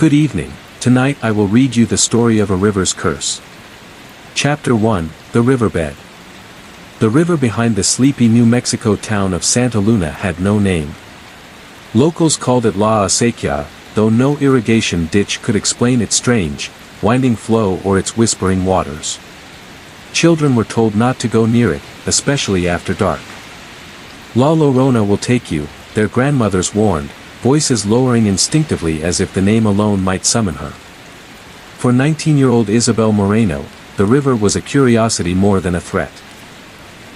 Good evening. Tonight I will read you the story of a river's curse. Chapter 1, The Riverbed. The river behind the sleepy New Mexico town of Santa Luna had no name. Locals called it La Acequia, though no irrigation ditch could explain its strange, winding flow or its whispering waters. Children were told not to go near it, especially after dark. La Llorona will take you, their grandmothers warned, voices lowering instinctively as if the name alone might summon her. For 19-year-old Isabel Moreno, the river was a curiosity more than a threat.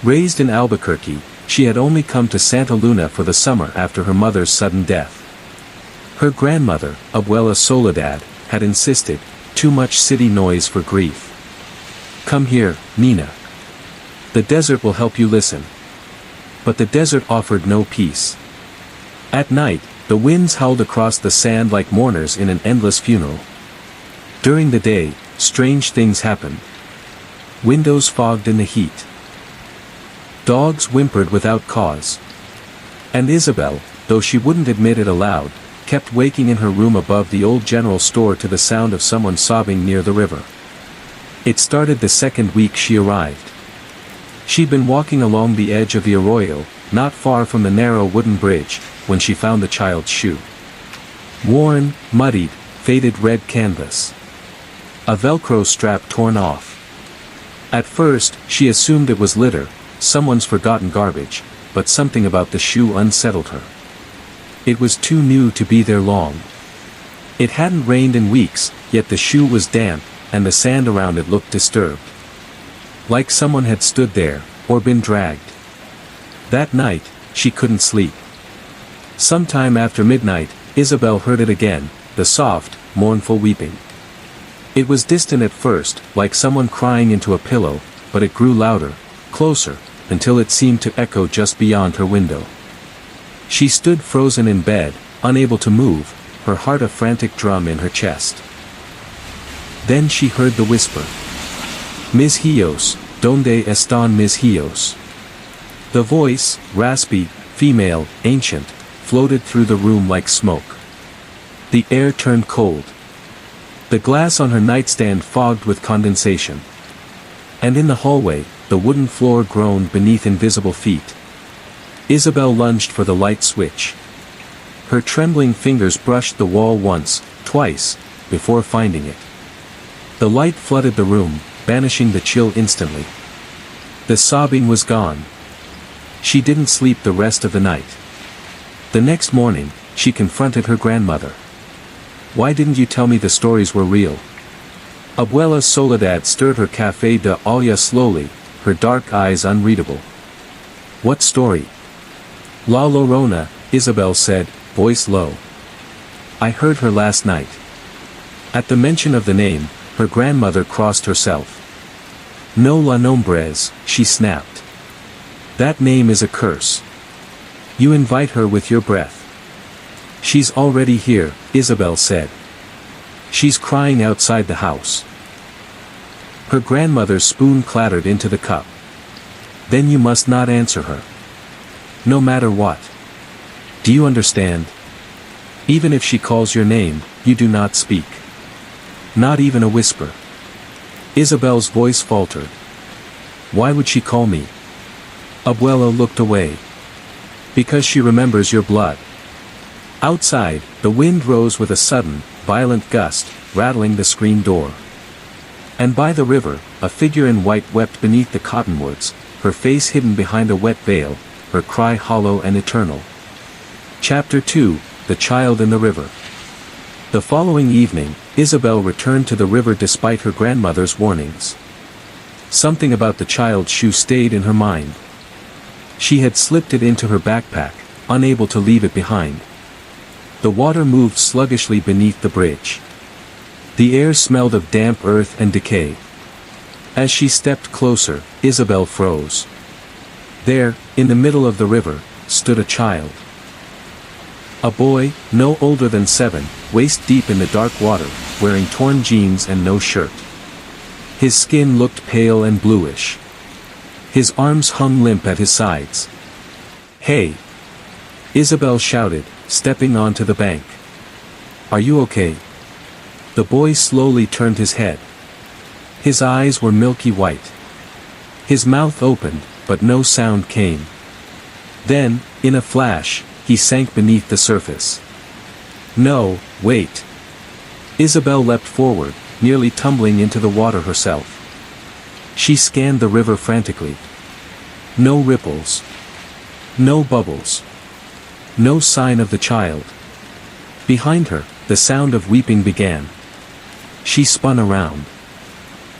Raised in Albuquerque, she had only come to Santa Luna for the summer after her mother's sudden death. Her grandmother, Abuela Soledad, had insisted, too much city noise for grief. Come here, Nina. The desert will help you listen. But the desert offered no peace. At night, the winds howled across the sand like mourners in an endless funeral. During the day, strange things happened. Windows fogged in the heat. Dogs whimpered without cause. And Isabel, though she wouldn't admit it aloud, kept waking in her room above the old general store to the sound of someone sobbing near the river. It started the second week she arrived. She'd been walking along the edge of the arroyo, not far from the narrow wooden bridge, when she found the child's shoe. Worn, muddied, faded red canvas. A Velcro strap torn off. At first, she assumed it was litter, someone's forgotten garbage, but something about the shoe unsettled her. It was too new to be there long. It hadn't rained in weeks, yet the shoe was damp, and the sand around it looked disturbed. Like someone had stood there, or been dragged. That night, she couldn't sleep. Sometime after midnight, Isabel heard it again, the soft, mournful weeping. It was distant at first, like someone crying into a pillow, but it grew louder, closer, until it seemed to echo just beyond her window. She stood frozen in bed, unable to move, her heart a frantic drum in her chest. Then she heard the whisper. Mis hijos, ¿dónde están mis hijos? The voice, raspy, female, ancient, floated through the room like smoke. The air turned cold. The glass on her nightstand fogged with condensation. And in the hallway, the wooden floor groaned beneath invisible feet. Isabel lunged for the light switch. Her trembling fingers brushed the wall once, twice, before finding it. The light flooded the room, banishing the chill instantly. The sobbing was gone. She didn't sleep the rest of the night. The next morning, she confronted her grandmother. Why didn't you tell me the stories were real? Abuela Soledad stirred her café de olla slowly, her dark eyes unreadable. What story? La Llorona, Isabel said, voice low. I heard her last night. At the mention of the name, her grandmother crossed herself. No la nombres, she snapped. That name is a curse. You invite her with your breath. She's already here, Isabel said. She's crying outside the house. Her grandmother's spoon clattered into the cup. Then you must not answer her. No matter what. Do you understand? Even if she calls your name, you do not speak. Not even a whisper. Isabel's voice faltered. Why would she call me? Abuela looked away. Because she remembers your blood. Outside, the wind rose with a sudden, violent gust, rattling the screen door. And by the river, a figure in white wept beneath the cottonwoods, her face hidden behind a wet veil, her cry hollow and eternal. Chapter 2, The Child in the River. The following evening, Isabel returned to the river despite her grandmother's warnings. Something about the child's shoe stayed in her mind. She had slipped it into her backpack, unable to leave it behind. The water moved sluggishly beneath the bridge. The air smelled of damp earth and decay. As she stepped closer, Isabel froze. There, in the middle of the river, stood a child. A boy, no older than 7, waist deep in the dark water, wearing torn jeans and no shirt. His skin looked pale and bluish. His arms hung limp at his sides. Hey! Isabel shouted, stepping onto the bank. Are you okay? The boy slowly turned his head. His eyes were milky white. His mouth opened, but no sound came. Then, in a flash, he sank beneath the surface. No, wait. Isabel leapt forward, nearly tumbling into the water herself. She scanned the river frantically. No ripples. No bubbles. No sign of the child. Behind her, the sound of weeping began. She spun around.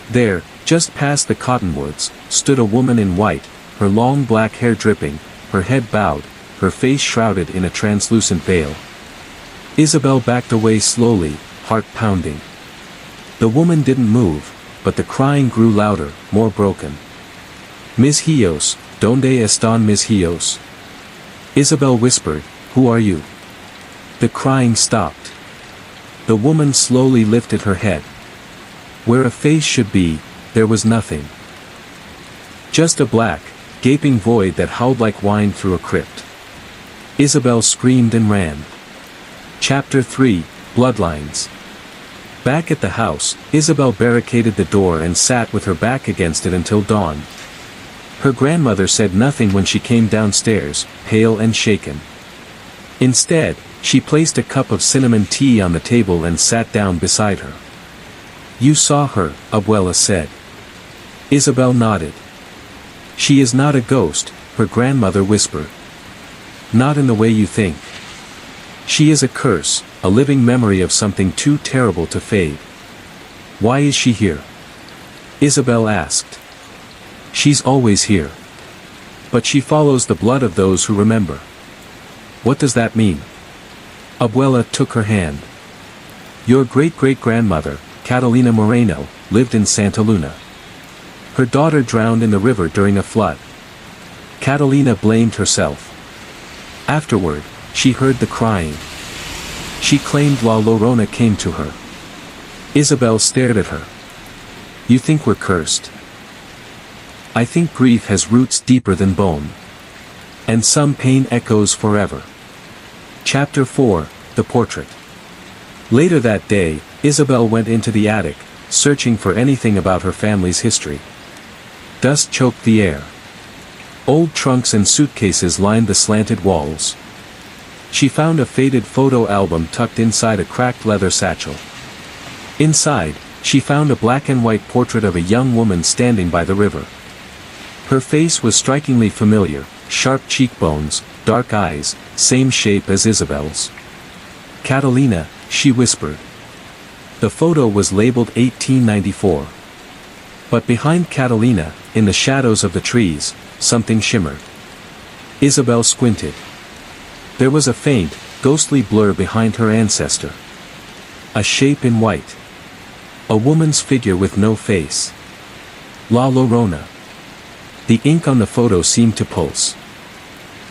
There, just past the cottonwoods, stood a woman in white, her long black hair dripping, her head bowed, her face shrouded in a translucent veil. Isabel backed away slowly, heart pounding. The woman didn't move, but the crying grew louder, more broken. Mis Hios, ¿dónde están mis Hios? Isabel whispered, "Who are you?" The crying stopped. The woman slowly lifted her head. Where a face should be, there was nothing. Just a black, gaping void that howled like wine through a crypt. Isabel screamed and ran. Chapter 3, Bloodlines. Back at the house, Isabel barricaded the door and sat with her back against it until dawn. Her grandmother said nothing when she came downstairs, pale and shaken. Instead, she placed a cup of cinnamon tea on the table and sat down beside her. "You saw her," Abuela said. Isabel nodded. "She is not a ghost," her grandmother whispered. "Not in the way you think. She is a curse, a living memory of something too terrible to fade." "Why is she here?" Isabel asked. "She's always here. But she follows the blood of those who remember." "What does that mean?" Abuela took her hand. "Your great-great-grandmother, Catalina Moreno, lived in Santa Luna. Her daughter drowned in the river during a flood. Catalina blamed herself. Afterward, she heard the crying. She claimed La Llorona came to her." Isabel stared at her. "You think we're cursed?" "I think grief has roots deeper than bone. And some pain echoes forever." Chapter 4, The Portrait. Later that day, Isabel went into the attic, searching for anything about her family's history. Dust choked the air. Old trunks and suitcases lined the slanted walls. She found a faded photo album tucked inside a cracked leather satchel. Inside, she found a black and white portrait of a young woman standing by the river. Her face was strikingly familiar, sharp cheekbones, dark eyes, same shape as Isabel's. "Catalina," she whispered. The photo was labeled 1894. But behind Catalina, in the shadows of the trees, something shimmered. Isabel squinted. There was a faint, ghostly blur behind her ancestor. A shape in white. A woman's figure with no face. La Llorona. The ink on the photo seemed to pulse.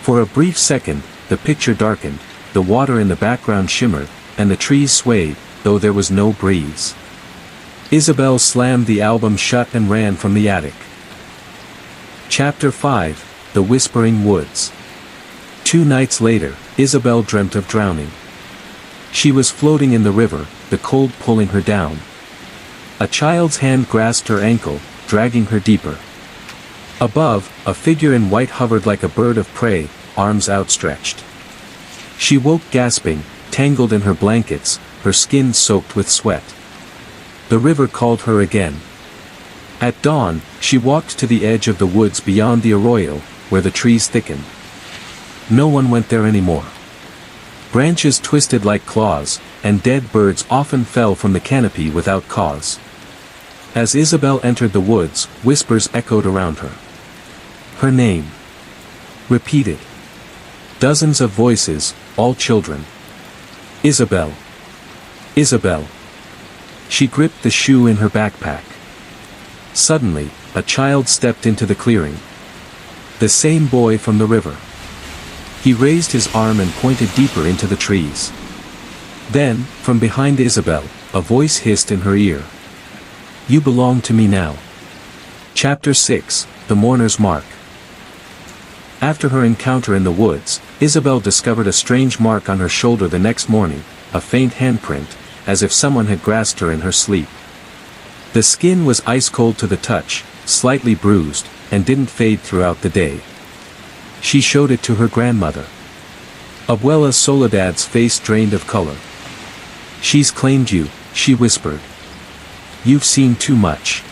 For a brief second, the picture darkened, the water in the background shimmered, and the trees swayed, though there was no breeze. Isabel slammed the album shut and ran from the attic. Chapter 5, The Whispering Woods. 2 nights later, Isabel dreamt of drowning. She was floating in the river, the cold pulling her down. A child's hand grasped her ankle, dragging her deeper. Above, a figure in white hovered like a bird of prey, arms outstretched. She woke gasping, tangled in her blankets, her skin soaked with sweat. The river called her again. At dawn, she walked to the edge of the woods beyond the arroyo, where the trees thickened. No one went there anymore. Branches twisted like claws, and dead birds often fell from the canopy without cause. As Isabel entered the woods, whispers echoed around her. Her name. Repeated. Dozens of voices, all children. Isabel. Isabel. She gripped the shoe in her backpack. Suddenly, a child stepped into the clearing. The same boy from the river. He raised his arm and pointed deeper into the trees. Then, from behind Isabel, a voice hissed in her ear. "You belong to me now." Chapter 6, The Mourner's Mark. After her encounter in the woods, Isabel discovered a strange mark on her shoulder the next morning, a faint handprint, as if someone had grasped her in her sleep. The skin was ice cold to the touch, slightly bruised, and didn't fade throughout the day. She showed it to her grandmother. Abuela Soledad's face drained of color. "She's claimed you," she whispered. "You've seen too much.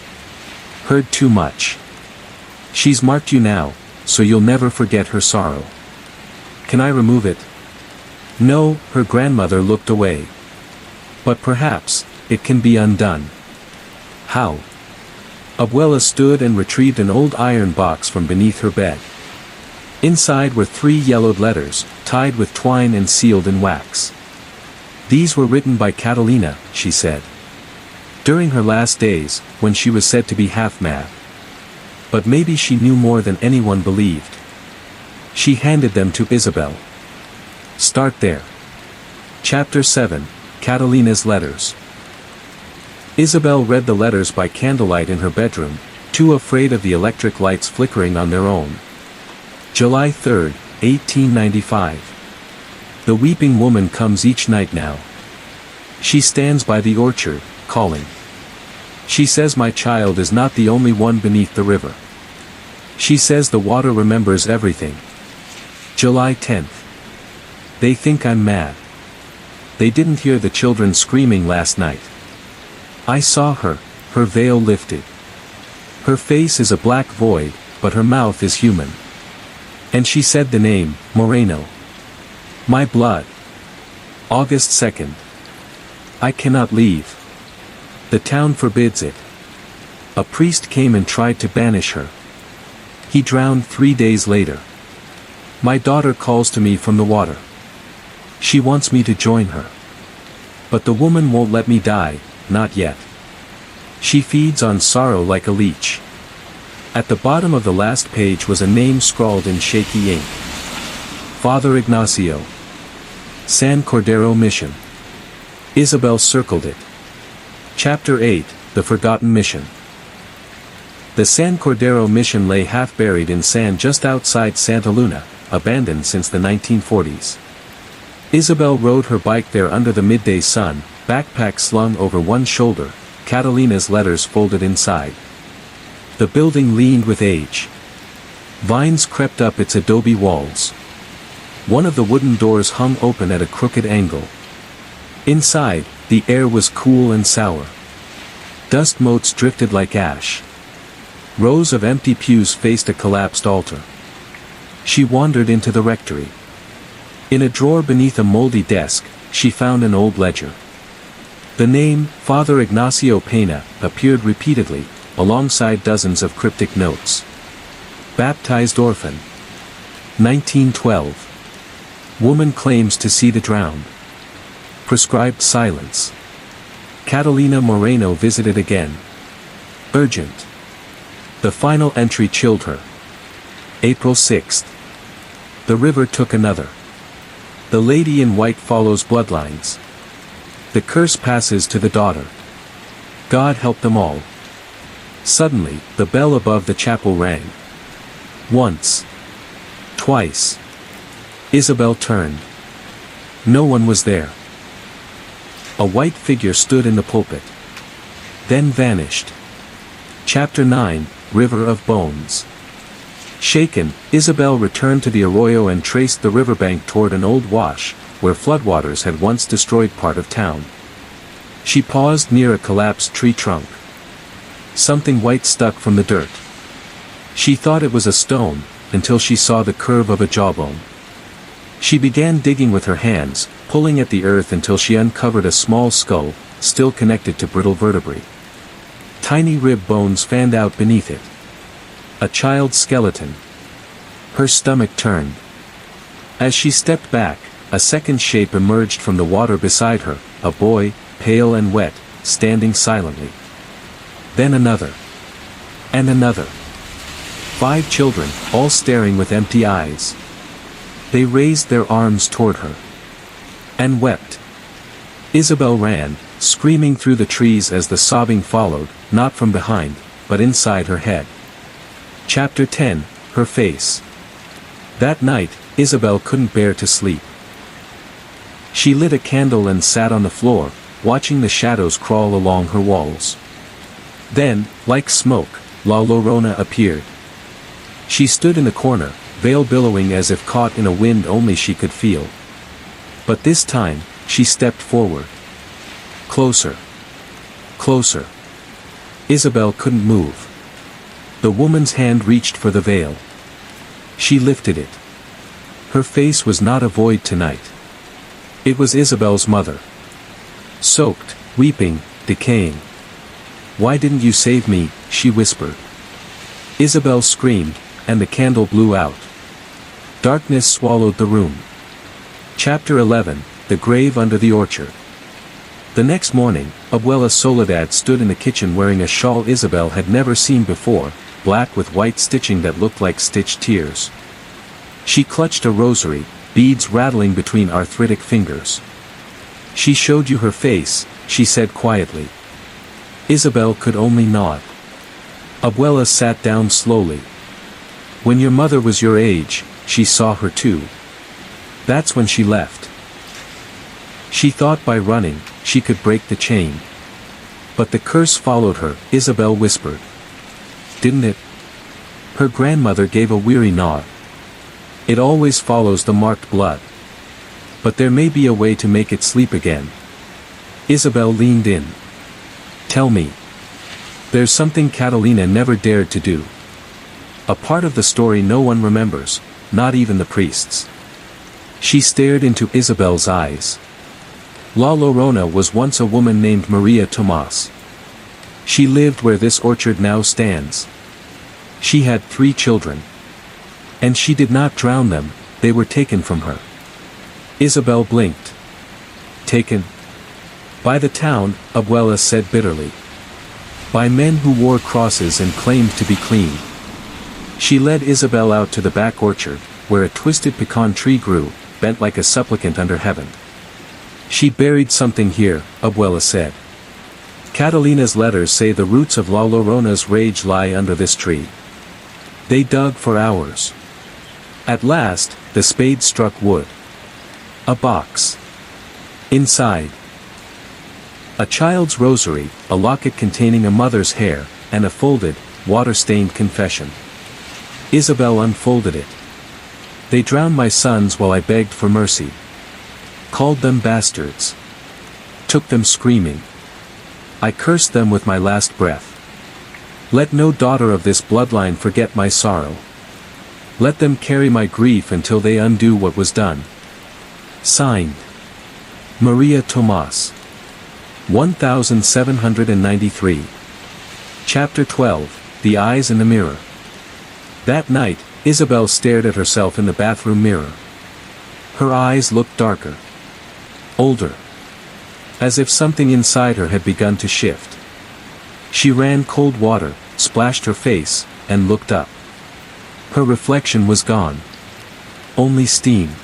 Heard too much. She's marked you now, so you'll never forget her sorrow." "Can I remove it?" "No," her grandmother looked away. "But perhaps, it can be undone." "How?" Abuela stood and retrieved an old iron box from beneath her bed. Inside were 3 yellowed letters, tied with twine and sealed in wax. "These were written by Catalina," she said. "During her last days, when she was said to be half-mad. But maybe she knew more than anyone believed." She handed them to Isabel. "Start there." Chapter 7, Catalina's Letters. Isabel read the letters by candlelight in her bedroom, too afraid of the electric lights flickering on their own. July 3, 1895. The weeping woman comes each night now. She stands by the orchard, calling. She says my child is not the only one beneath the river. She says the water remembers everything. July 10th. They think I'm mad. They didn't hear the children screaming last night. I saw her, her veil lifted. Her face is a black void, but her mouth is human. And she said the name, Moreno. My blood. August 2nd. I cannot leave. The town forbids it. A priest came and tried to banish her. He drowned 3 days later. My daughter calls to me from the water. She wants me to join her. But the woman won't let me die, not yet. She feeds on sorrow like a leech. At the bottom of the last page was a name scrawled in shaky ink. Father Ignacio. San Cordero Mission. Isabel circled it. Chapter 8, The Forgotten Mission. The San Cordero Mission lay half-buried in sand just outside Santa Luna, abandoned since the 1940s. Isabel rode her bike there under the midday sun, backpack slung over one shoulder, Catalina's letters folded inside. The building leaned with age. Vines crept up its adobe walls. One of the wooden doors hung open at a crooked angle. Inside, the air was cool and sour. Dust motes drifted like ash. Rows of empty pews faced a collapsed altar. She wandered into the rectory. In a drawer beneath a moldy desk, she found an old ledger. The name, Father Ignacio Pena, appeared repeatedly, alongside dozens of cryptic notes. Baptized orphan. 1912. Woman claims to see the drowned. Prescribed silence. Catalina Moreno visited again. Urgent. The final entry chilled her. April 6th. The river took another. The lady in white follows bloodlines. The curse passes to the daughter. God help them all. Suddenly, the bell above the chapel rang. Once. Twice. Isabel turned. No one was there. A white figure stood in the pulpit. Then vanished. Chapter 9, River of Bones. Shaken, Isabel returned to the arroyo and traced the riverbank toward an old wash, where floodwaters had once destroyed part of town. She paused near a collapsed tree trunk. Something white stuck from the dirt. She thought it was a stone, until she saw the curve of a jawbone. She began digging with her hands, pulling at the earth until she uncovered a small skull, still connected to brittle vertebrae. Tiny rib bones fanned out beneath it. A child's skeleton. Her stomach turned. As she stepped back, a second shape emerged from the water beside her, a boy, pale and wet, standing silently. Then another. And another. 5 children, all staring with empty eyes. They raised their arms toward her. And wept. Isabel ran, screaming through the trees as the sobbing followed, not from behind, but inside her head. Chapter 10, Her Face. That night, Isabel couldn't bear to sleep. She lit a candle and sat on the floor, watching the shadows crawl along her walls. Then, like smoke, La Llorona appeared. She stood in the corner, veil billowing as if caught in a wind only she could feel. But this time, she stepped forward. Closer. Closer. Isabel couldn't move. The woman's hand reached for the veil. She lifted it. Her face was not a void tonight. It was Isabel's mother. Soaked, weeping, decaying. "Why didn't you save me?" she whispered. Isabel screamed, and the candle blew out. Darkness swallowed the room. Chapter 11, The Grave Under the Orchard. The next morning, Abuela Soledad stood in the kitchen wearing a shawl Isabel had never seen before, black with white stitching that looked like stitched tears. She clutched a rosary, beads rattling between arthritic fingers. "She showed you her face," she said quietly. Isabel could only nod. Abuela sat down slowly. "When your mother was your age, she saw her too. That's when she left. She thought by running, she could break the chain. But the curse followed her," Isabel whispered. "Didn't it?" Her grandmother gave a weary nod. "It always follows the marked blood. But there may be a way to make it sleep again." Isabel leaned in. "Tell me. There's something Catalina never dared to do. A part of the story no one remembers, not even the priests." She stared into Isabel's eyes. La Llorona was once a woman named Maria Tomas. She lived where this orchard now stands. She had 3 children. And she did not drown them, they were taken from her. Isabel blinked. "Taken?" "By the town," Abuela said bitterly. "By men who wore crosses and claimed to be clean." She led Isabel out to the back orchard, where a twisted pecan tree grew, bent like a supplicant under heaven. "She buried something here," Abuela said. "Catalina's letters say the roots of La Llorona's rage lie under this tree." They dug for hours. At last, the spade struck wood. A box. Inside, a child's rosary, a locket containing a mother's hair, and a folded, water-stained confession. Isabel unfolded it. "They drowned my sons while I begged for mercy. Called them bastards. Took them screaming. I cursed them with my last breath. Let no daughter of this bloodline forget my sorrow. Let them carry my grief until they undo what was done. Signed, Maria Tomas. 1793. Chapter 12, The Eyes in the Mirror. That night, Isabel stared at herself in the bathroom mirror. Her eyes looked darker. Older. As if something inside her had begun to shift. She ran cold water, splashed her face, and looked up. Her reflection was gone. Only steam.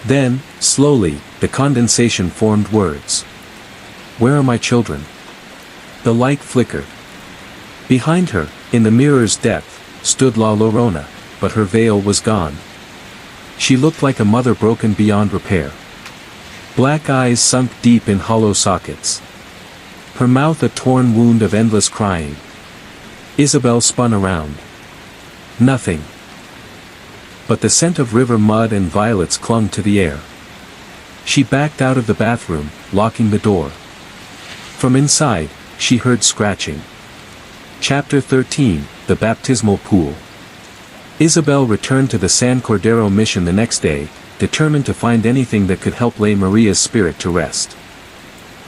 Then, slowly, the condensation formed words. "Where are my children?" The light flickered. Behind her, in the mirror's depth, stood La Llorona, but her veil was gone. She looked like a mother broken beyond repair. Black eyes sunk deep in hollow sockets. Her mouth a torn wound of endless crying. Isabel spun around. Nothing. But the scent of river mud and violets clung to the air. She backed out of the bathroom, locking the door. From inside, she heard scratching. Chapter 13, The Baptismal Pool. Isabel returned to the San Cordero mission the next day, determined to find anything that could help lay Maria's spirit to rest.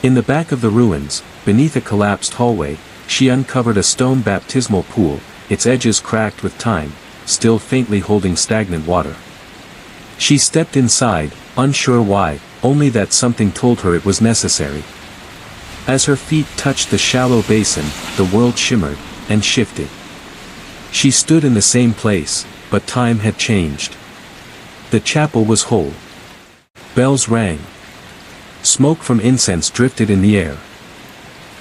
In the back of the ruins, beneath a collapsed hallway, she uncovered a stone baptismal pool, its edges cracked with time, still faintly holding stagnant water. She stepped inside, unsure why, only that something told her it was necessary. As her feet touched the shallow basin, the world shimmered, and shifted. She stood in the same place, but time had changed. The chapel was whole. Bells rang. Smoke from incense drifted in the air.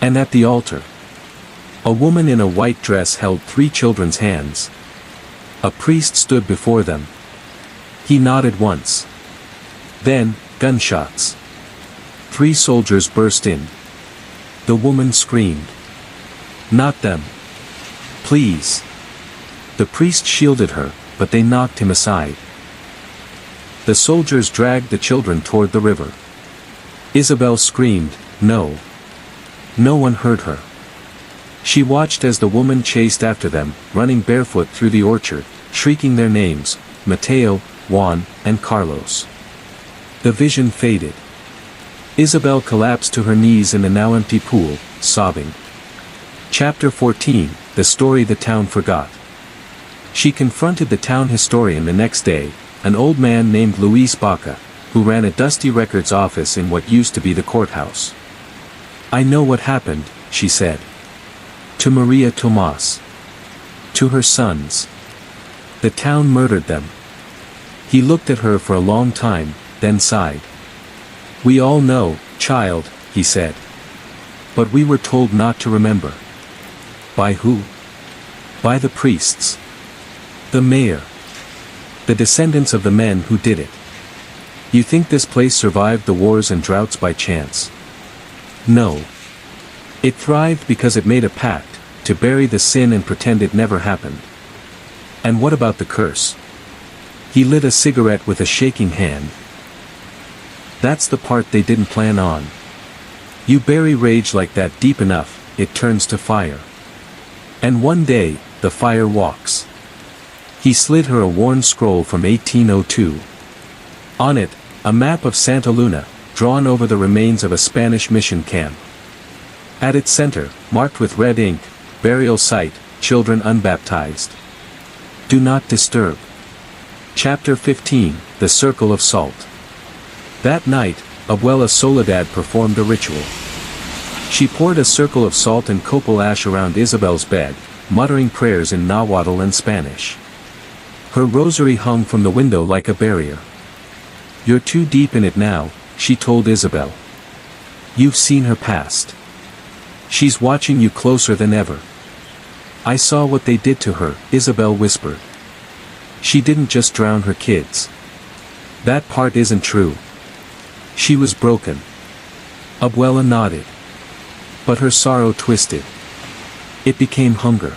And at the altar, a woman in a white dress held 3 children's hands. A priest stood before them. He nodded once. Then, gunshots. 3 soldiers burst in. The woman screamed. Not them. Please. The priest shielded her, but they knocked him aside. The soldiers dragged the children toward the river. Isabel screamed, "No." No one heard her. She watched as the woman chased after them, running barefoot through the orchard, shrieking their names, Mateo, Juan, and Carlos. The vision faded. Isabel collapsed to her knees in the now empty pool, sobbing. Chapter 14, The Story the Town Forgot. She confronted the town historian the next day, an old man named Luis Baca, who ran a dusty records office in what used to be the courthouse. "I know what happened," she said. "To Maria Tomas. To her sons. The town murdered them." He looked at her for a long time, then sighed. "We all know, child," he said. "But we were told not to remember." By who? By the priests. The mayor. The descendants of the men who did it. You think this place survived the wars and droughts by chance? No. It thrived because it made a pact, to bury the sin and pretend it never happened. And what about the curse? He lit a cigarette with a shaking hand. That's the part they didn't plan on. You bury rage like that deep enough, it turns to fire. And one day, the fire walks. He slid her a worn scroll from 1802. On it, a map of Santa Luna, drawn over the remains of a Spanish mission camp. At its center, marked with red ink, burial site, children unbaptized. Do not disturb. Chapter 15, The Circle of Salt. That night, Abuela Soledad performed a ritual. She poured a circle of salt and copal ash around Isabel's bed, muttering prayers in Nahuatl and Spanish. Her rosary hung from the window like a barrier. "You're too deep in it now," she told Isabel. "You've seen her past. She's watching you closer than ever." "I saw what they did to her," Isabel whispered. "She didn't just drown her kids. That part isn't true. She was broken." Abuela nodded. But her sorrow twisted. It became hunger.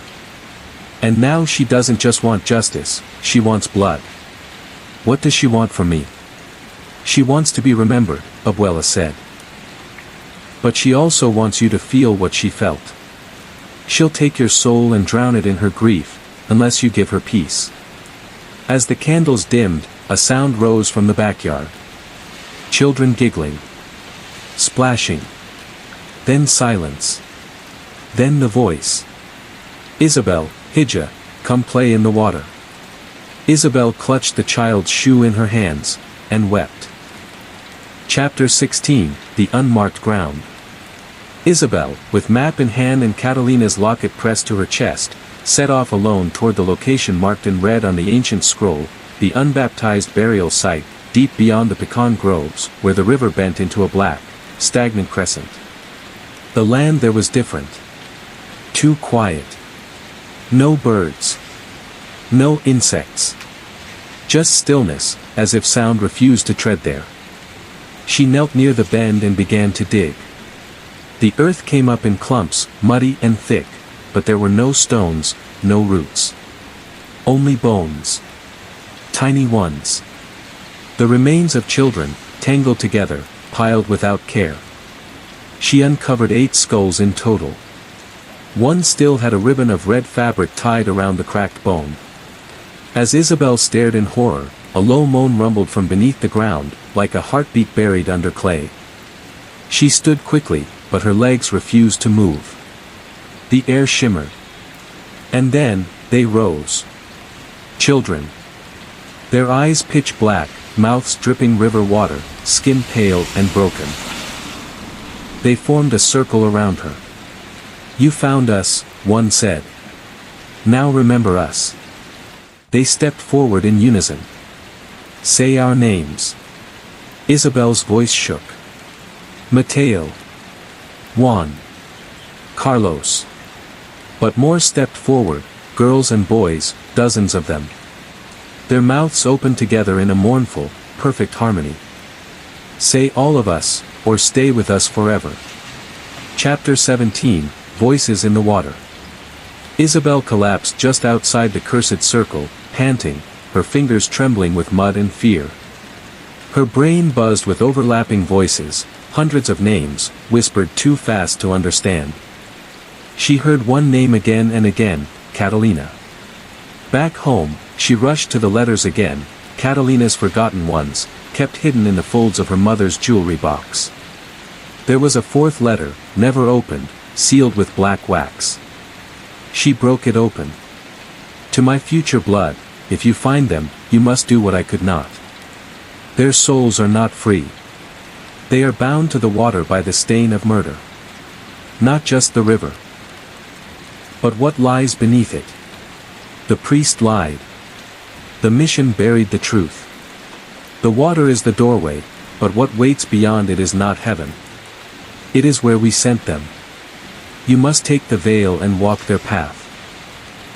And now she doesn't just want justice, she wants blood. "What does she want from me?" "She wants to be remembered," Abuela said. "But she also wants you to feel what she felt. She'll take your soul and drown it in her grief, unless you give her peace." As the candles dimmed, a sound rose from the backyard. Children giggling. Splashing. Then silence. Then the voice. "Isabel, Hija, come play in the water." Isabel clutched the child's shoe in her hands, and wept. Chapter 16, The Unmarked Ground. Isabel, with map in hand and Catalina's locket pressed to her chest, set off alone toward the location marked in red on the ancient scroll, the unbaptized burial site, deep beyond the pecan groves, where the river bent into a black, stagnant crescent. The land there was different. Too quiet. No birds. No insects. Just stillness, as if sound refused to tread there. She knelt near the bend and began to dig. The earth came up in clumps, muddy and thick, but there were no stones, no roots. Only bones. Tiny ones. The remains of children, tangled together, piled without care. She uncovered 8 skulls in total. One still had a ribbon of red fabric tied around the cracked bone. As Isabel stared in horror, a low moan rumbled from beneath the ground, like a heartbeat buried under clay. She stood quickly, but her legs refused to move. The air shimmered. And then, they rose. Children. Their eyes pitch black, mouths dripping river water, skin pale and broken. They formed a circle around her. "You found us," one said. "Now remember us." They stepped forward in unison. "Say our names." Isabel's voice shook. "Mateo. Juan. Carlos." But more stepped forward, girls and boys, dozens of them. Their mouths opened together in a mournful, perfect harmony. "Say all of us," or stay with us forever. Chapter 17, Voices in the Water. Isabel collapsed just outside the cursed circle, panting, her fingers trembling with mud and fear. Her brain buzzed with overlapping voices, hundreds of names, whispered too fast to understand. She heard one name again and again, Catalina. Back home, she rushed to the letters again, Catalina's forgotten ones, kept hidden in the folds of her mother's jewelry box. There was a fourth letter, never opened, sealed with black wax. She broke it open. To my future blood, if you find them, you must do what I could not. Their souls are not free. They are bound to the water by the stain of murder. Not just the river, but what lies beneath it. The priest lied. The mission buried the truth. The water is the doorway, but what waits beyond it is not heaven. It is where we sent them. You must take the veil and walk their path.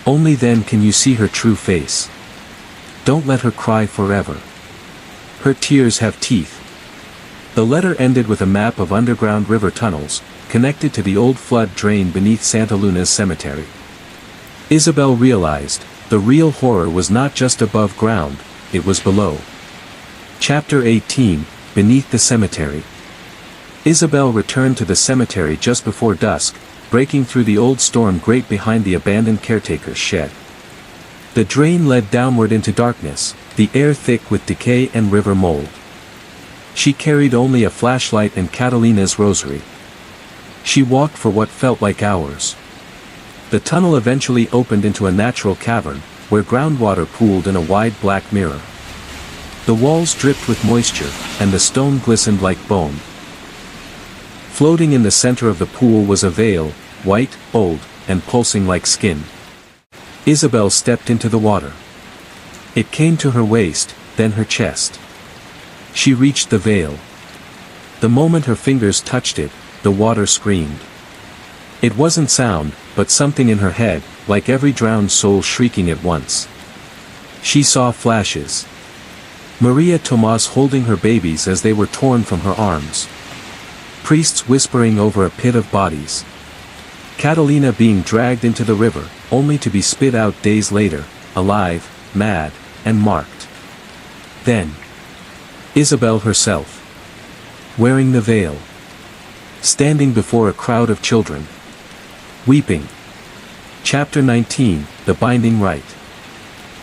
Only then can you see her true face. Don't let her cry forever. Her tears have teeth. The letter ended with a map of underground river tunnels, connected to the old flood drain beneath Santa Luna's cemetery. Isabel realized, the real horror was not just above ground, it was below. Chapter 18, Beneath the Cemetery. Isabel returned to the cemetery just before dusk, breaking through the old storm grate behind the abandoned caretaker's shed. The drain led downward into darkness, the air thick with decay and river mold. She carried only a flashlight and Catalina's rosary. She walked for what felt like hours. The tunnel eventually opened into a natural cavern, where groundwater pooled in a wide black mirror. The walls dripped with moisture, and the stone glistened like bone. Floating in the center of the pool was a veil, white, old, and pulsing like skin. Isabel stepped into the water. It came to her waist, then her chest. She reached the veil. The moment her fingers touched it, the water screamed. It wasn't sound, but something in her head, like every drowned soul shrieking at once. She saw flashes. Maria Tomas holding her babies as they were torn from her arms. Priests whispering over a pit of bodies. Catalina being dragged into the river, only to be spit out days later, alive, mad, and marked. Then, Isabel herself. Wearing the veil. Standing before a crowd of children. Weeping. Chapter 19, The Binding Rite.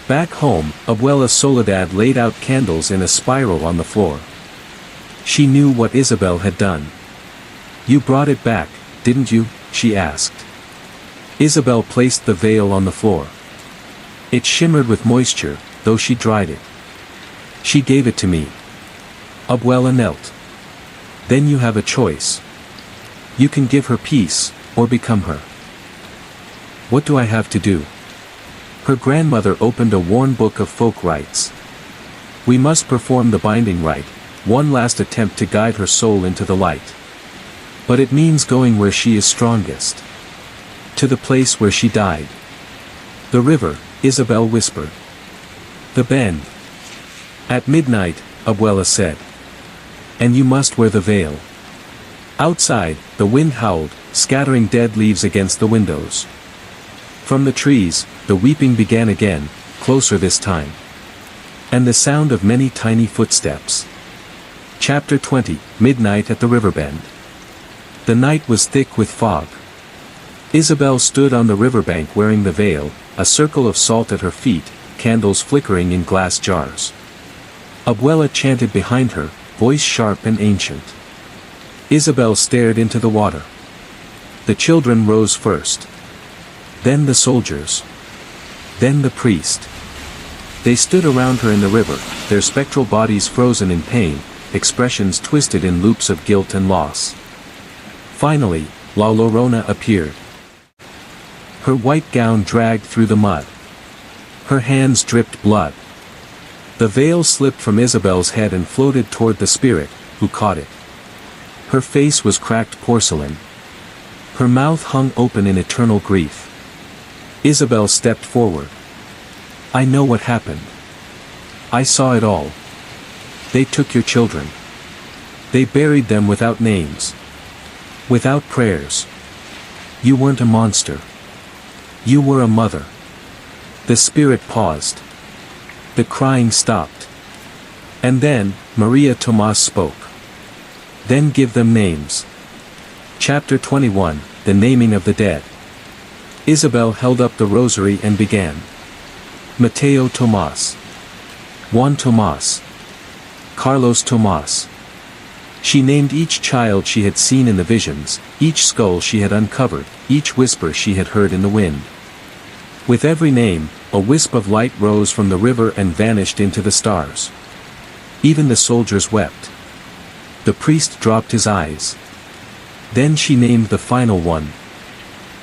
Back home, Abuela Soledad laid out candles in a spiral on the floor. She knew what Isabel had done. You brought it back, didn't you? She asked. Isabel placed the veil on the floor. It shimmered with moisture, though she dried it. She gave it to me. Abuela knelt. Then you have a choice. You can give her peace, or become her. What do I have to do? Her grandmother opened a worn book of folk rites. We must perform the binding rite, one last attempt to guide her soul into the light. But it means going where she is strongest. To the place where she died. The river, Isabel whispered. The bend. At midnight, Abuela said. And you must wear the veil. Outside, the wind howled, scattering dead leaves against the windows. From the trees, the weeping began again, closer this time. And the sound of many tiny footsteps. Chapter 20, Midnight at the Riverbend. The night was thick with fog. Isabel stood on the riverbank wearing the veil, a circle of salt at her feet, candles flickering in glass jars. Abuela chanted behind her, voice sharp and ancient. Isabel stared into the water. The children rose first. Then the soldiers. Then the priest. They stood around her in the river, their spectral bodies frozen in pain, expressions twisted in loops of guilt and loss. Finally, La Llorona appeared. Her white gown dragged through the mud. Her hands dripped blood. The veil slipped from Isabel's head and floated toward the spirit, who caught it. Her face was cracked porcelain. Her mouth hung open in eternal grief. Isabel stepped forward. I know what happened. I saw it all. They took your children. They buried them without names. Without prayers. You weren't a monster. You were a mother. The spirit paused. The crying stopped. And then, Maria Tomas spoke. Then give them names. Chapter 21, The Naming of the Dead. Isabel held up the rosary and began. Mateo Tomas. Juan Tomas. Carlos Tomas. She named each child she had seen in the visions, each skull she had uncovered, each whisper she had heard in the wind. With every name, a wisp of light rose from the river and vanished into the stars. Even the soldiers wept. The priest dropped his eyes. Then she named the final one.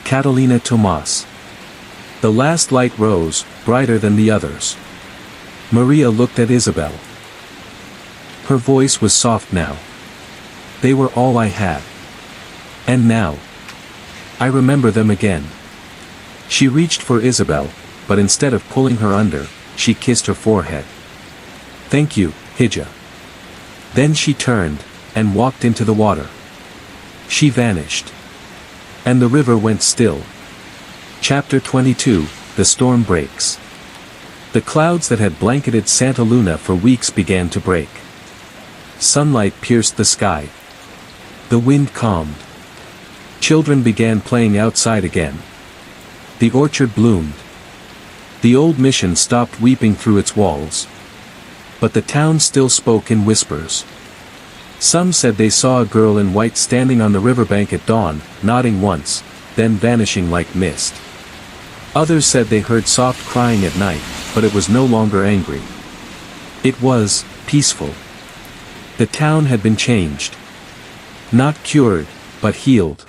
Catalina Tomas. The last light rose, brighter than the others. Maria looked at Isabel. Her voice was soft now. They were all I had. And now. I remember them again. She reached for Isabel, but instead of pulling her under, she kissed her forehead. Thank you, Hija. Then she turned, and walked into the water. She vanished. And the river went still. Chapter 22, The Storm Breaks. The clouds that had blanketed Santa Luna for weeks began to break. Sunlight pierced the sky. The wind calmed. Children began playing outside again. The orchard bloomed. The old mission stopped weeping through its walls. But the town still spoke in whispers. Some said they saw a girl in white standing on the riverbank at dawn, nodding once, then vanishing like mist. Others said they heard soft crying at night, but it was no longer angry. It was peaceful. The town had been changed. Not cured, but healed.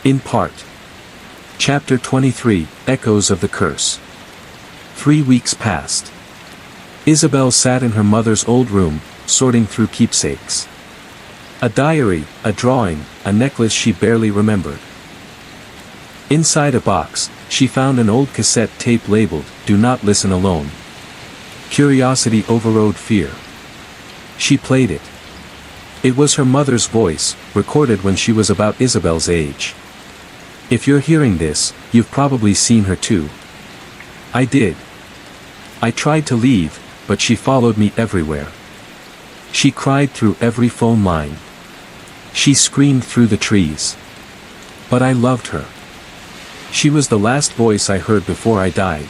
In part. Chapter 23, Echoes of the Curse. 3 weeks passed. Isabel sat in her mother's old room, sorting through keepsakes. A diary, a drawing, a necklace she barely remembered. Inside a box, she found an old cassette tape labeled, Do Not Listen Alone. Curiosity overrode fear. She played it. It was her mother's voice, recorded when she was about Isabel's age. If you're hearing this, you've probably seen her too. I did. I tried to leave, but she followed me everywhere. She cried through every phone line. She screamed through the trees. But I loved her. She was the last voice I heard before I died.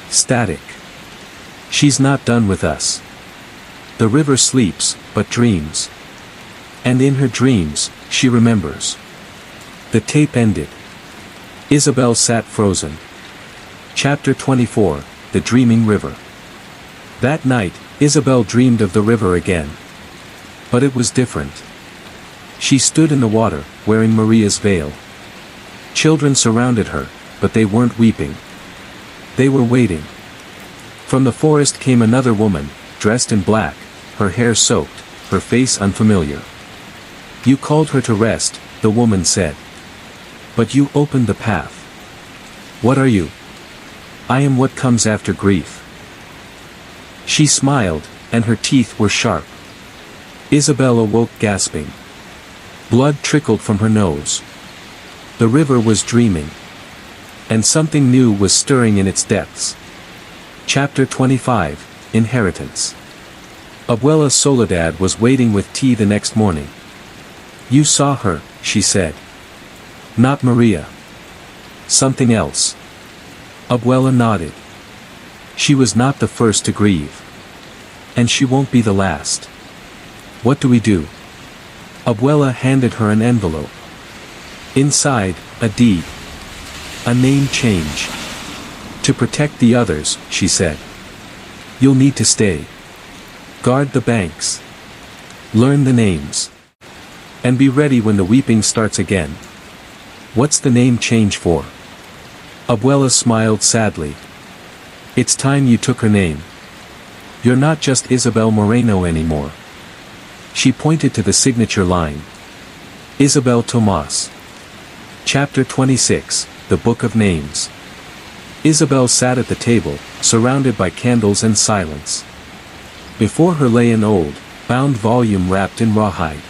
Static. She's not done with us. The river sleeps, but dreams. And in her dreams, she remembers. The tape ended. Isabel sat frozen. Chapter 24, The Dreaming River. That night, Isabel dreamed of the river again. But it was different. She stood in the water, wearing Maria's veil. Children surrounded her, but they weren't weeping. They were waiting. From the forest came another woman, dressed in black, her hair soaked, her face unfamiliar. You called her to rest, the woman said. But you opened the path. What are you? I am what comes after grief. She smiled, and her teeth were sharp. Isabel awoke gasping. Blood trickled from her nose. The river was dreaming. And something new was stirring in its depths. Chapter 25, Inheritance. Abuela Soledad was waiting with tea the next morning. You saw her, she said. Not Maria. Something else. Abuela nodded. She was not the first to grieve. And she won't be the last. What do we do? Abuela handed her an envelope. Inside, a deed. A name change. To protect the others, she said. You'll need to stay. Guard the banks. Learn the names. And be ready when the weeping starts again. What's the name change for? Abuela smiled sadly. It's time you took her name. You're not just Isabel Moreno anymore. She pointed to the signature line. Isabel Tomas. Chapter 26, The Book of Names. Isabel sat at the table, surrounded by candles and silence. Before her lay an old, bound volume wrapped in rawhide.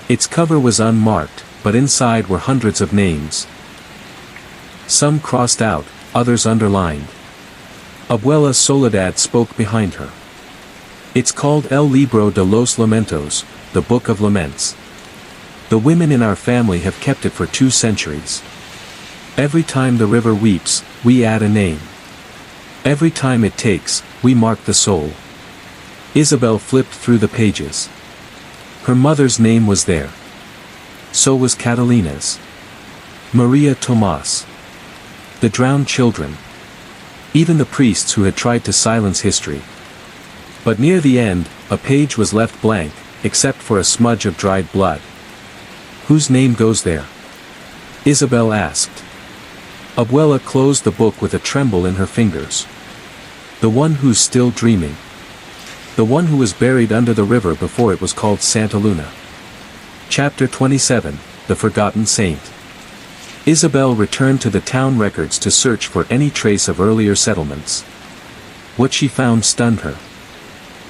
Its cover was unmarked, but inside were hundreds of names. Some crossed out, others underlined. Abuela Soledad spoke behind her. It's called El Libro de los Lamentos, the Book of Laments. The women in our family have kept it for 2 centuries. Every time the river weeps, we add a name. Every time it takes, we mark the soul. Isabel flipped through the pages. Her mother's name was there. So was Catalina's. Maria Tomas. The drowned children. Even the priests who had tried to silence history. But near the end, a page was left blank, except for a smudge of dried blood. Whose name goes there? Isabel asked. Abuela closed the book with a tremble in her fingers. The one who's still dreaming. The one who was buried under the river before it was called Santa Luna. Chapter 27, The Forgotten Saint. Isabel returned to the town records to search for any trace of earlier settlements. What she found stunned her.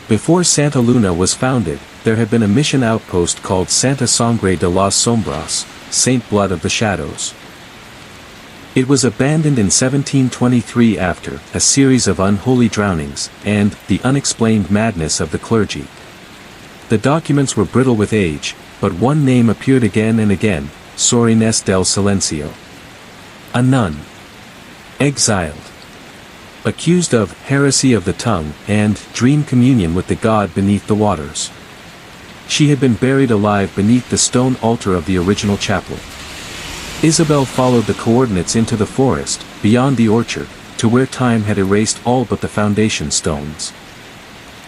Before Santa Luna was founded, there had been a mission outpost called Santa Sangre de las Sombras, Saint Blood of the Shadows. It was abandoned in 1723 after a series of unholy drownings and the unexplained madness of the clergy. The documents were brittle with age, but one name appeared again and again, Sor Inés del Silencio. A nun. Exiled. Accused of heresy of the tongue and dream communion with the god beneath the waters. She had been buried alive beneath the stone altar of the original chapel. Isabel followed the coordinates into the forest, beyond the orchard, to where time had erased all but the foundation stones.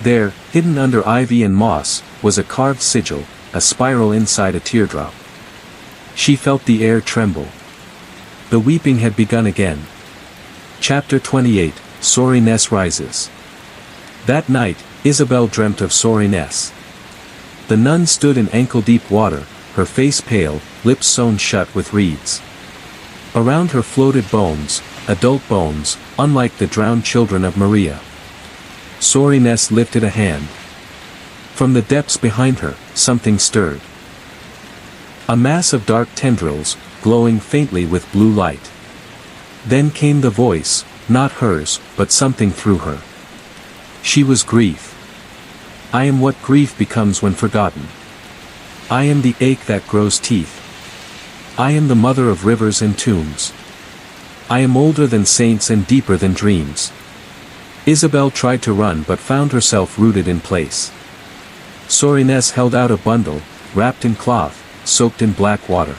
There, hidden under ivy and moss, was a carved sigil, a spiral inside a teardrop. She felt the air tremble. The weeping had begun again. Chapter 28, Sor Inés Rises. That night, Isabel dreamt of Sor Inés. The nun stood in ankle-deep water, her face pale, lips sewn shut with reeds. Around her floated bones, adult bones, unlike the drowned children of Maria. Sor Inés lifted a hand. From the depths behind her, something stirred. A mass of dark tendrils, glowing faintly with blue light. Then came the voice, not hers, but something through her. She was grief. I am what grief becomes when forgotten. I am the ache that grows teeth. I am the mother of rivers and tombs. I am older than saints and deeper than dreams. Isabel tried to run but found herself rooted in place. Sor Inés held out a bundle, wrapped in cloth, soaked in black water.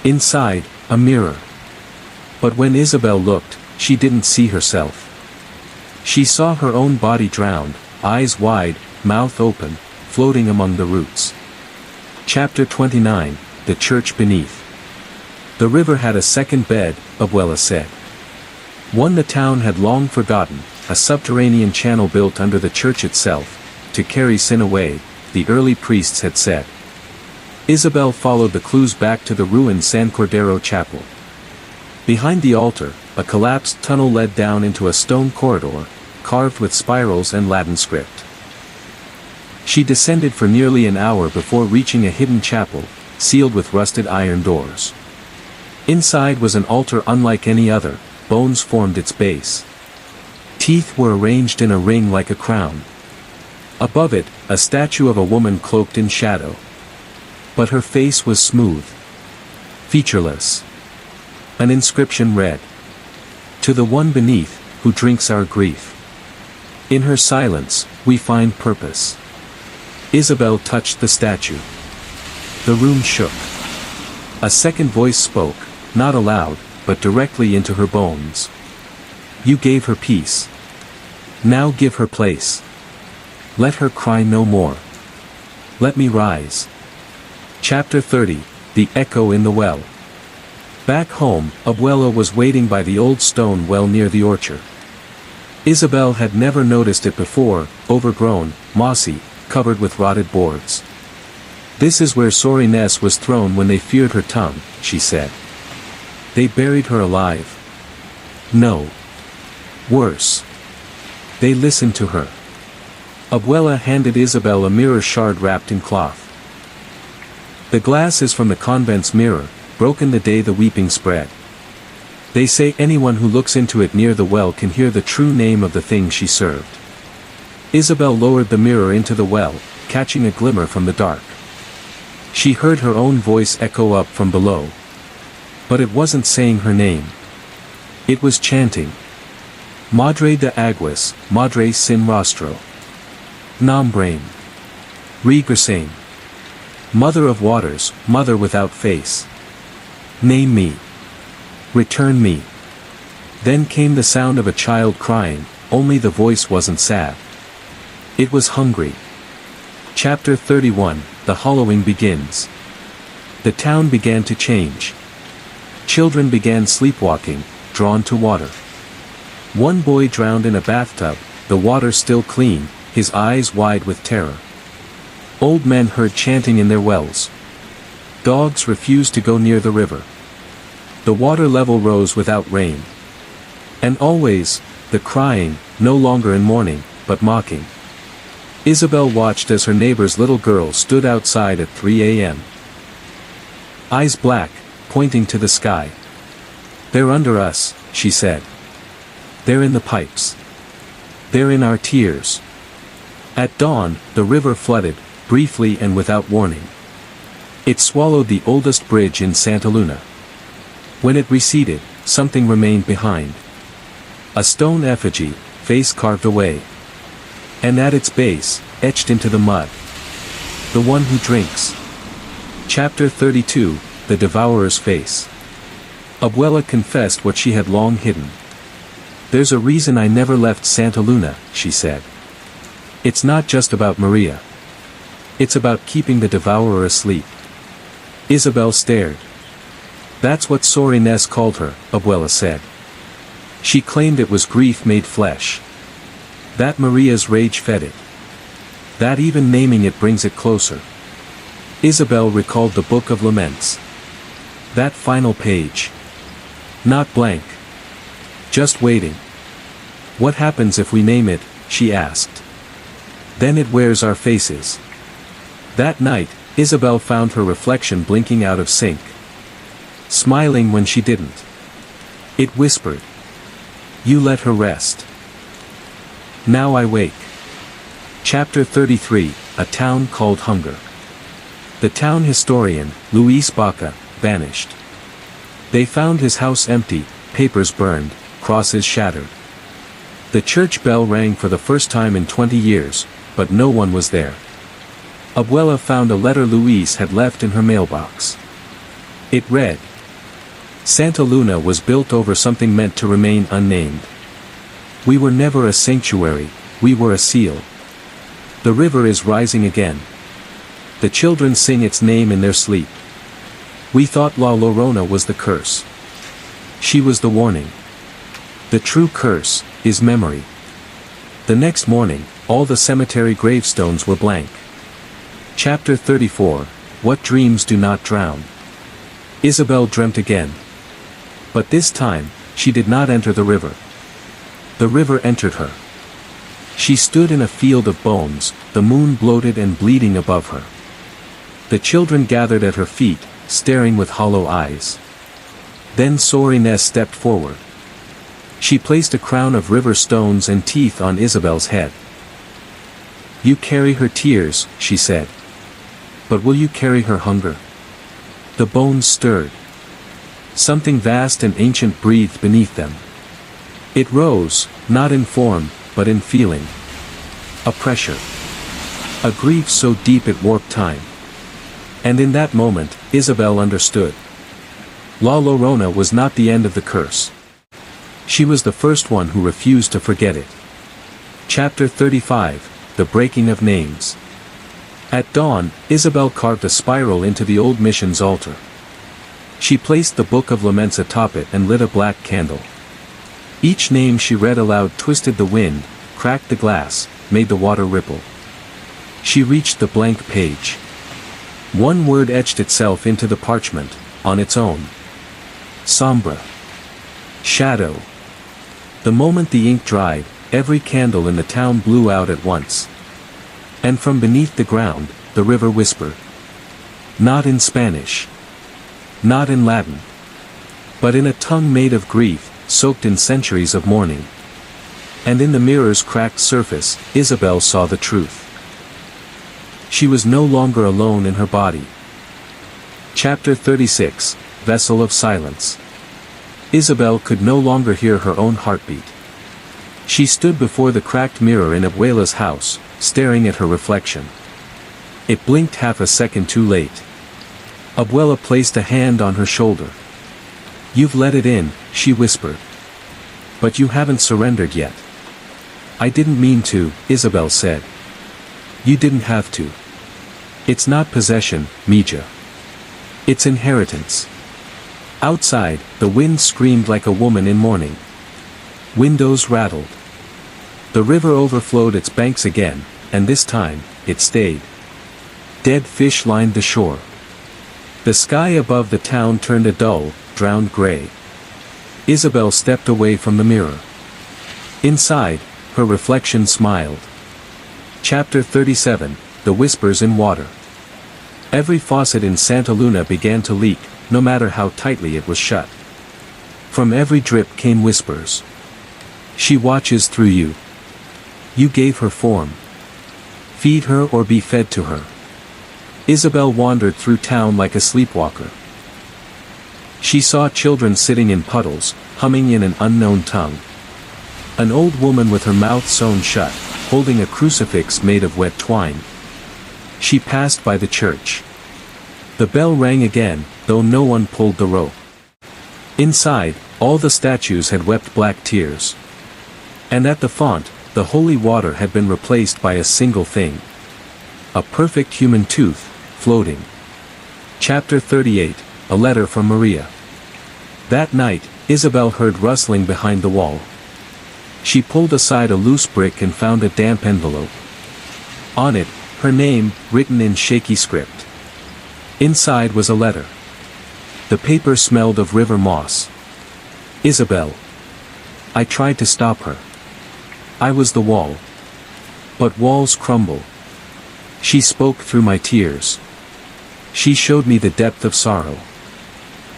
Inside, a mirror. But when Isabel looked, she didn't see herself. She saw her own body drowned, eyes wide, mouth open, floating among the roots. Chapter 29, The Church Beneath. The river had a second bed, Abuela said. One the town had long forgotten, a subterranean channel built under the church itself, to carry sin away, the early priests had said. Isabel followed the clues back to the ruined San Cordero chapel. Behind the altar, a collapsed tunnel led down into a stone corridor, carved with spirals and Latin script. She descended for nearly an hour before reaching a hidden chapel, sealed with rusted iron doors. Inside was an altar unlike any other, bones formed its base. Teeth were arranged in a ring like a crown. Above it, a statue of a woman cloaked in shadow. But her face was smooth. Featureless. An inscription read, "To the one beneath, who drinks our grief. In her silence, we find purpose." Isabel touched the statue. The room shook. A second voice spoke, not aloud, but directly into her bones. "You gave her peace. Now give her place. Let her cry no more. Let me rise." Chapter 30, The Echo in the Well. Back home, Abuela was waiting by the old stone well near the orchard. Isabel had never noticed it before, overgrown, mossy, covered with rotted boards. "This is where Sor Inés was thrown when they feared her tongue," she said. "They buried her alive. No. Worse. They listened to her. Abuela handed Isabel a mirror shard wrapped in cloth. The glass is from the convent's mirror, broken the day the weeping spread. They say anyone who looks into it near the well can hear the true name of the thing she served. Isabel lowered the mirror into the well, catching a glimmer from the dark. She heard her own voice echo up from below. But it wasn't saying her name. It was chanting. Madre de Aguas, Madre sin rostro. Nombrame. Regresame. Mother of waters, mother without face. Name me. Return me. Then came the sound of a child crying, only the voice wasn't sad. It was hungry. Chapter 31, The Hollowing begins. The town began to change. Children began sleepwalking, drawn to water. One boy drowned in a bathtub, the water still clean, his eyes wide with terror. Old men heard chanting in their wells. Dogs refused to go near the river. The water level rose without rain. And always, the crying, no longer in mourning, but mocking. Isabel watched as her neighbor's little girl stood outside at 3 a.m. Eyes black, pointing to the sky. They're under us, she said. They're in the pipes. They're in our tears. At dawn, the river flooded, briefly and without warning. It swallowed the oldest bridge in Santa Luna. When it receded, something remained behind. A stone effigy, face carved away. And at its base, etched into the mud. The one who drinks. Chapter 32, The Devourer's Face. Abuela confessed what she had long hidden. There's a reason I never left Santa Luna, she said. It's not just about Maria. It's about keeping the devourer asleep. Isabel stared. That's what Sor Ines called her, Abuela said. She claimed it was grief made flesh. That Maria's rage fed it. That even naming it brings it closer. Isabel recalled the Book of Laments. That final page. Not blank. Just waiting. What happens if we name it, she asked. Then it wears our faces. That night, Isabel found her reflection blinking out of sync. Smiling when she didn't. It whispered. You let her rest. Now I wake. Chapter 33, A Town Called Hunger. The town historian, Luis Baca, vanished. They found his house empty, papers burned, crosses shattered. The church bell rang for the first time in 20 years, but no one was there. Abuela found a letter Luis had left in her mailbox. It read. Santa Luna was built over something meant to remain unnamed. We were never a sanctuary, we were a seal. The river is rising again. The children sing its name in their sleep. We thought La Llorona was the curse. She was the warning. The true curse is memory. The next morning, all the cemetery gravestones were blank. Chapter 34, What Dreams Do Not Drown. Isabel dreamt again. But this time, she did not enter the river. The river entered her. She stood in a field of bones, the moon bloated and bleeding above her. The children gathered at her feet, staring with hollow eyes. Then Sor Ines stepped forward. She placed a crown of river stones and teeth on Isabel's head. You carry her tears, she said. But will you carry her hunger? The bones stirred. Something vast and ancient breathed beneath them. It rose, not in form, but in feeling. A pressure. A grief so deep it warped time. And in that moment, Isabel understood. La Llorona was not the end of the curse. She was the first one who refused to forget it. Chapter 35, The Breaking of Names. At dawn, Isabel carved a spiral into the old mission's altar. She placed the Book of Laments atop it and lit a black candle. Each name she read aloud twisted the wind, cracked the glass, made the water ripple. She reached the blank page. One word etched itself into the parchment, on its own. Sombra. Shadow. The moment the ink dried, every candle in the town blew out at once. And from beneath the ground, the river whispered. Not in Spanish. Not in Latin. But in a tongue made of grief, soaked in centuries of mourning. And in the mirror's cracked surface, Isabel saw the truth. She was no longer alone in her body. Chapter 36, Vessel of Silence. Isabel could no longer hear her own heartbeat. She stood before the cracked mirror in Abuela's house, staring at her reflection. It blinked half a second too late. Abuela placed a hand on her shoulder. You've let it in, she whispered. But you haven't surrendered yet. I didn't mean to, Isabel said. You didn't have to. It's not possession, Mija. It's inheritance. Outside, the wind screamed like a woman in mourning. Windows rattled. The river overflowed its banks again, and this time, it stayed. Dead fish lined the shore. The sky above the town turned a dull, drowned gray. Isabel stepped away from the mirror. Inside, her reflection smiled. Chapter 37, The Whispers in Water. Every faucet in Santa Luna began to leak, no matter how tightly it was shut. From every drip came whispers. She watches through you. You gave her form. Feed her or be fed to her. Isabel wandered through town like a sleepwalker. She saw children sitting in puddles, humming in an unknown tongue. An old woman with her mouth sewn shut, holding a crucifix made of wet twine. She passed by the church. The bell rang again, though no one pulled the rope. Inside, all the statues had wept black tears. And at the font, the holy water had been replaced by a single thing. A perfect human tooth, floating. Chapter 38, A Letter from Maria. That night, Isabel heard rustling behind the wall. She pulled aside a loose brick and found a damp envelope. On it, her name, written in shaky script. Inside was a letter. The paper smelled of river moss. Isabel. I tried to stop her. I was the wall. But walls crumble. She spoke through my tears. She showed me the depth of sorrow.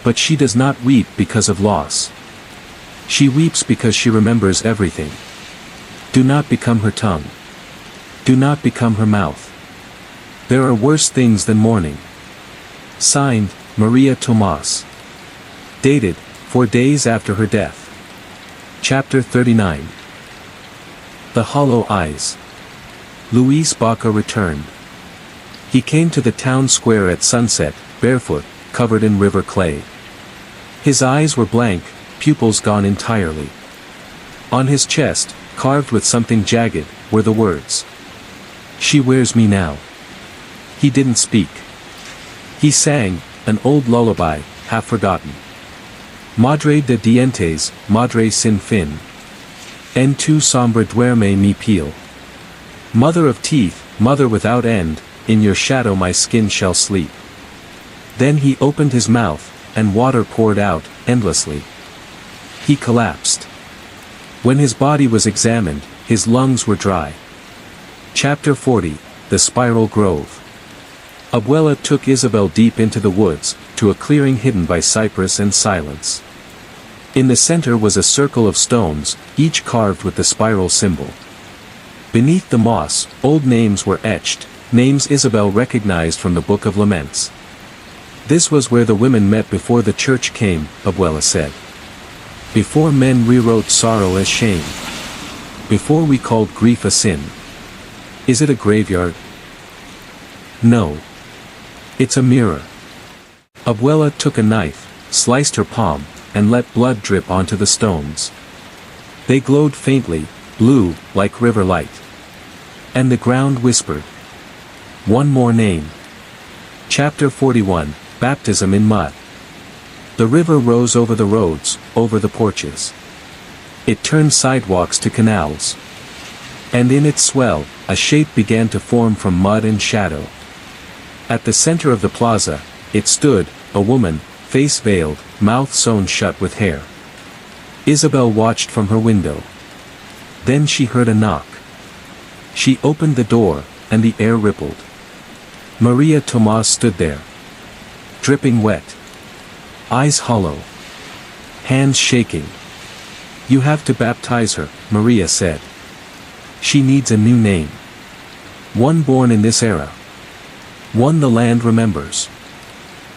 But she does not weep because of loss. She weeps because she remembers everything. Do not become her tongue. Do not become her mouth. There are worse things than mourning. Signed, Maria Tomas. Dated, 4 days after her death. Chapter 39. The Hollow Eyes. Luis Baca returned. He came to the town square at sunset, barefoot, covered in river clay. His eyes were blank, pupils gone entirely. On his chest, carved with something jagged, were the words. She wears me now. He didn't speak. He sang, an old lullaby, half forgotten. Madre de dientes, madre sin fin. En tu sombra duerme mi piel. Mother of teeth, mother without end, in your shadow my skin shall sleep. Then he opened his mouth, and water poured out, endlessly. He collapsed. When his body was examined, his lungs were dry. Chapter 40, The Spiral Grove. Abuela took Isabel deep into the woods, to a clearing hidden by cypress and silence. In the center was a circle of stones, each carved with the spiral symbol. Beneath the moss, old names were etched, names Isabel recognized from the Book of Laments. This was where the women met before the church came, Abuela said. Before men rewrote sorrow as shame. Before we called grief a sin. Is it a graveyard? No. It's a mirror. Abuela took a knife, sliced her palm, and let blood drip onto the stones. They glowed faintly, blue, like river light. And the ground whispered. One more name. Chapter 41, Baptism in Mud. The river rose over the roads, over the porches. It turned sidewalks to canals. And in its swell, a shape began to form from mud and shadow. At the center of the plaza, it stood, a woman, face veiled, mouth sewn shut with hair. Isabel watched from her window. Then she heard a knock. She opened the door, and the air rippled. Maria Tomas stood there. Dripping wet. Eyes hollow. Hands shaking. "You have to baptize her," Maria said. "She needs a new name. One born in this era. One the land remembers."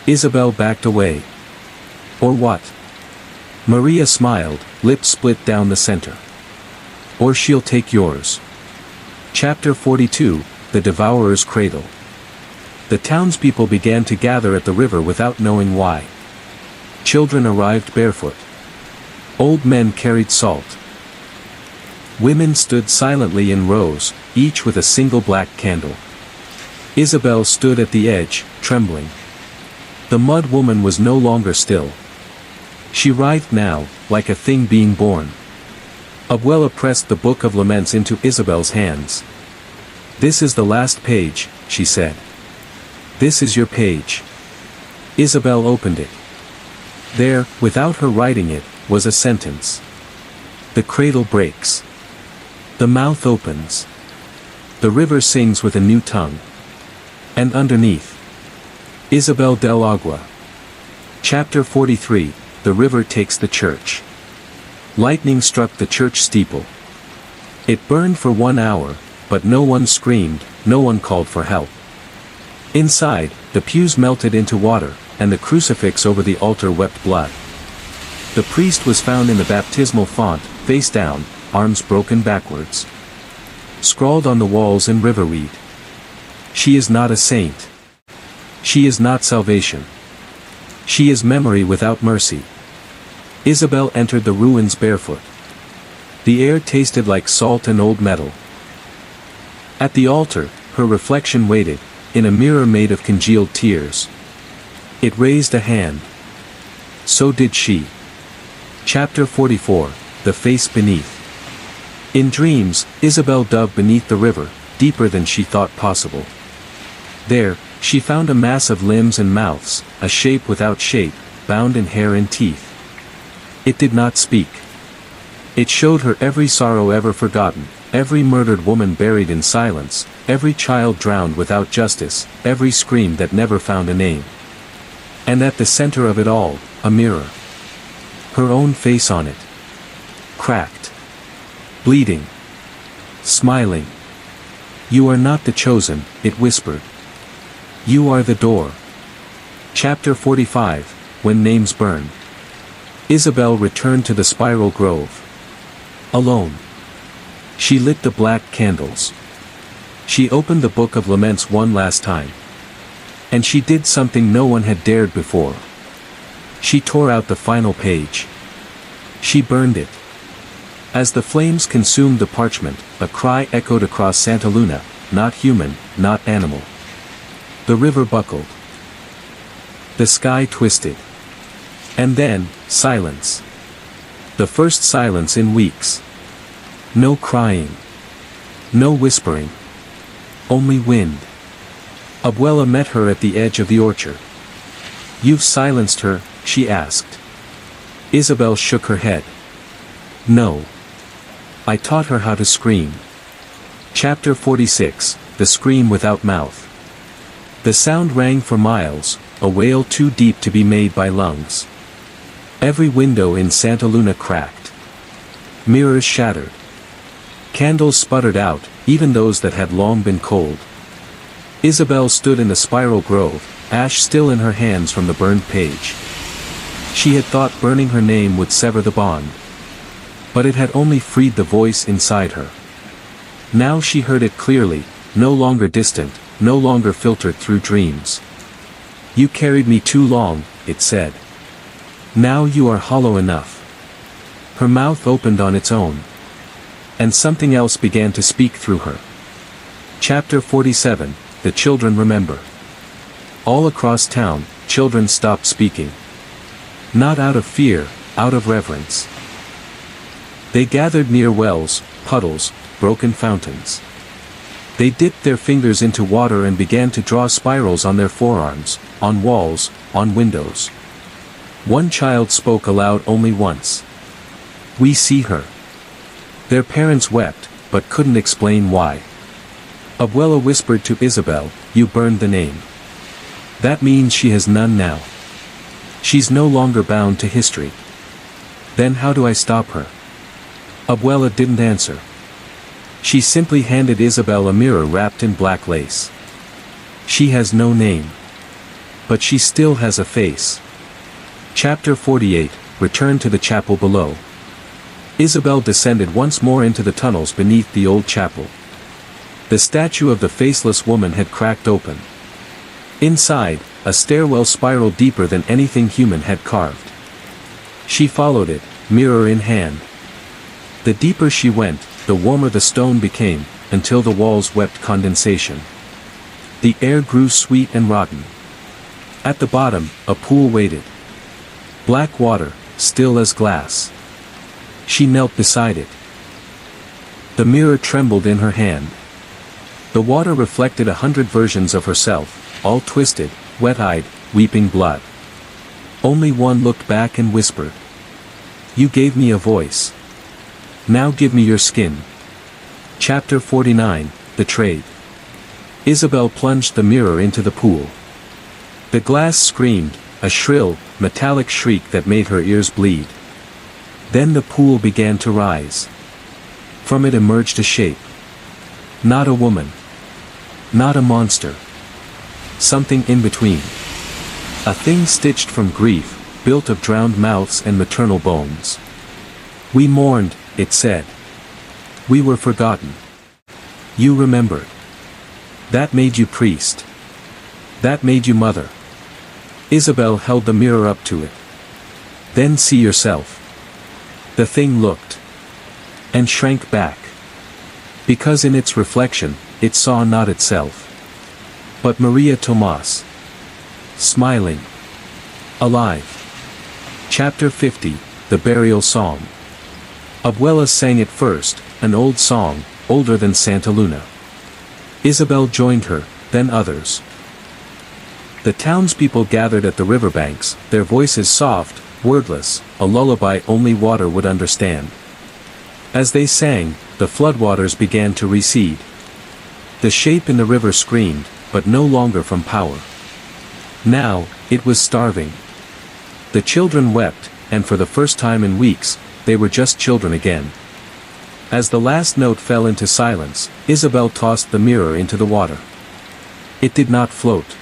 Isabel backed away. "Or what?" Maria smiled, lips split down the center. "Or she'll take yours." Chapter 42, The Devourer's Cradle. The townspeople began to gather at the river without knowing why. Children arrived barefoot. Old men carried salt. Women stood silently in rows, each with a single black candle. Isabel stood at the edge, trembling. The mud woman was no longer still. She writhed now, like a thing being born. Abuela pressed the Book of Laments into Isabel's hands. "This is the last page," she said. "This is your page." Isabel opened it. There, without her writing it, was a sentence. "The cradle breaks. The mouth opens. The river sings with a new tongue." And underneath, Isabel del Agua. Chapter 43, The River Takes the Church. Lightning struck the church steeple. It burned for 1 hour, but no one screamed, no one called for help. Inside, the pews melted into water, and the crucifix over the altar wept blood. The priest was found in the baptismal font, face down, arms broken backwards. Scrawled on the walls in river weed. "She is not a saint. She is not salvation. She is memory without mercy." Isabel entered the ruins barefoot. The air tasted like salt and old metal. At the altar, her reflection waited, in a mirror made of congealed tears. It raised a hand. So did she. Chapter 44, The Face Beneath. In dreams, Isabel dug beneath the river, deeper than she thought possible. There, she found a mass of limbs and mouths, a shape without shape, bound in hair and teeth. It did not speak. It showed her every sorrow ever forgotten, every murdered woman buried in silence, every child drowned without justice, every scream that never found a name. And at the center of it all, a mirror. Her own face on it. Cracked. Bleeding. Smiling. "You are not the chosen," it whispered. "You are the door." Chapter 45, When Names Burn. Isabel returned to the spiral grove. Alone. She lit the black candles. She opened the Book of Laments one last time. And she did something no one had dared before. She tore out the final page. She burned it. As the flames consumed the parchment, a cry echoed across Santa Luna, "Not human, not animal." The river buckled. The sky twisted. And then, silence. The first silence in weeks. No crying. No whispering. Only wind. Abuela met her at the edge of the orchard. "You've silenced her?" she asked. Isabel shook her head. "No. I taught her how to scream." Chapter 46, The Scream Without Mouth. The sound rang for miles, a wail too deep to be made by lungs. Every window in Santa Luna cracked. Mirrors shattered. Candles sputtered out, even those that had long been cold. Isabel stood in the spiral grove, ash still in her hands from the burned page. She had thought burning her name would sever the bond. But it had only freed the voice inside her. Now she heard it clearly, no longer distant, no longer filtered through dreams. "You carried me too long," it said. "Now you are hollow enough." Her mouth opened on its own. And something else began to speak through her. Chapter 47, The Children Remember. All across town, children stopped speaking. Not out of fear, out of reverence. They gathered near wells, puddles, broken fountains. They dipped their fingers into water and began to draw spirals on their forearms, on walls, on windows. One child spoke aloud only once. "We see her." Their parents wept, but couldn't explain why. Abuela whispered to Isabel, "You burned the name. That means she has none now. She's no longer bound to history." "Then how do I stop her?" Abuela didn't answer. She simply handed Isabel a mirror wrapped in black lace. "She has no name. But she still has a face." Chapter 48, Return to the chapel below. Isabel descended once more into the tunnels beneath the old chapel. The statue of the faceless woman had cracked open. Inside, a stairwell spiraled deeper than anything human had carved. She followed it, mirror in hand. The deeper she went, the warmer the stone became, until the walls wept condensation. The air grew sweet and rotten. At the bottom, a pool waited. Black water, still as glass. She knelt beside it. The mirror trembled in her hand. The water reflected 100 versions of herself, all twisted, wet-eyed, weeping blood. Only one looked back and whispered, "You gave me a voice. Now give me your skin." Chapter 49, The Trade. Isabel plunged the mirror into the pool. The glass screamed, a shrill, metallic shriek that made her ears bleed. Then the pool began to rise. From it emerged a shape. Not a woman. Not a monster. Something in between. A thing stitched from grief, built of drowned mouths and maternal bones. "We mourned," it said. "We were forgotten. You remembered. That made you priest. That made you mother." Isabel held the mirror up to it. "Then see yourself." The thing looked. And shrank back. Because in its reflection, it saw not itself. But Maria Tomas. Smiling. Alive. Chapter 50, The Burial Song. Abuela sang it first, an old song, older than Santa Luna. Isabel joined her, then others. The townspeople gathered at the riverbanks, their voices soft, wordless, a lullaby only water would understand. As they sang, the floodwaters began to recede. The shape in the river screamed, but no longer from power. Now, it was starving. The children wept, and for the first time in weeks, they were just children again. As the last note fell into silence, Isabel tossed the mirror into the water. It did not float.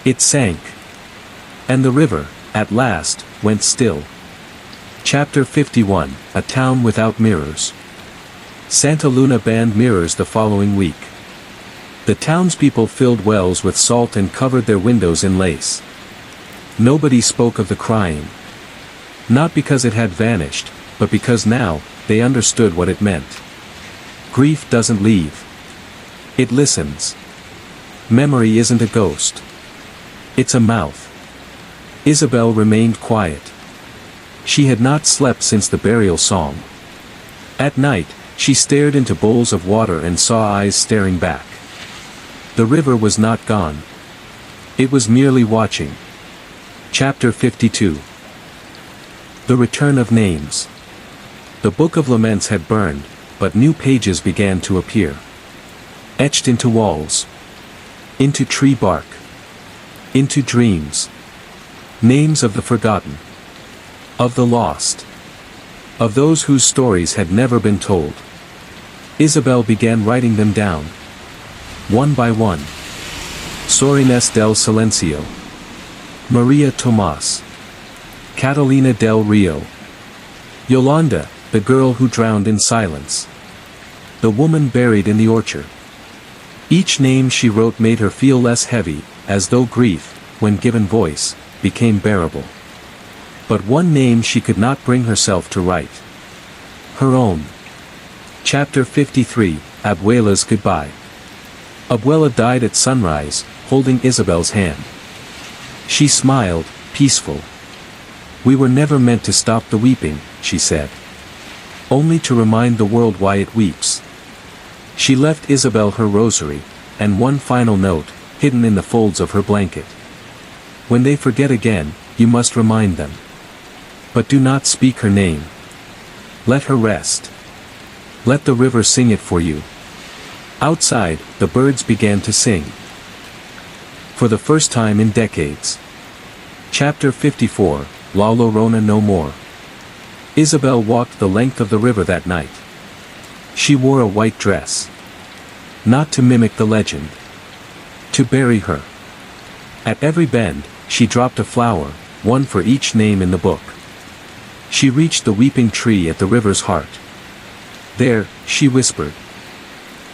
It sank. And the river, at last, went still. Chapter 51, A Town Without Mirrors. Santa Luna banned mirrors the following week. The townspeople filled wells with salt and covered their windows in lace. Nobody spoke of the crying. Not because it had vanished, but because now, they understood what it meant. Grief doesn't leave. It listens. Memory isn't a ghost. It's a mouth. Isabel remained quiet. She had not slept since the burial song. At night, she stared into bowls of water and saw eyes staring back. The river was not gone. It was merely watching. Chapter 52. The Return of Names. The Book of Laments had burned, but new pages began to appear. Etched into walls. Into tree bark. Into dreams. Names of the forgotten. Of the lost. Of those whose stories had never been told. Isabel began writing them down. One by one. Sorines del Silencio. Maria Tomas. Catalina del Rio. Yolanda, the girl who drowned in silence. The woman buried in the orchard. Each name she wrote made her feel less heavy, as though grief, when given voice, became bearable. But one name she could not bring herself to write. Her own. Chapter 53, Abuela's Goodbye. Abuela died at sunrise, holding Isabel's hand. She smiled, peaceful. "We were never meant to stop the weeping," she said. "Only to remind the world why it weeps." She left Isabel her rosary, and one final note, hidden in the folds of her blanket. "When they forget again, you must remind them. But do not speak her name. Let her rest. Let the river sing it for you. Outside, the birds began to sing. For the first time in decades. Chapter 54, La Llorona no more. Isabel walked the length of the river that night. She wore a white dress. Not to mimic the legend. To bury her. At every bend, she dropped a flower, one for each name in the book. She reached the weeping tree at the river's heart. There, she whispered.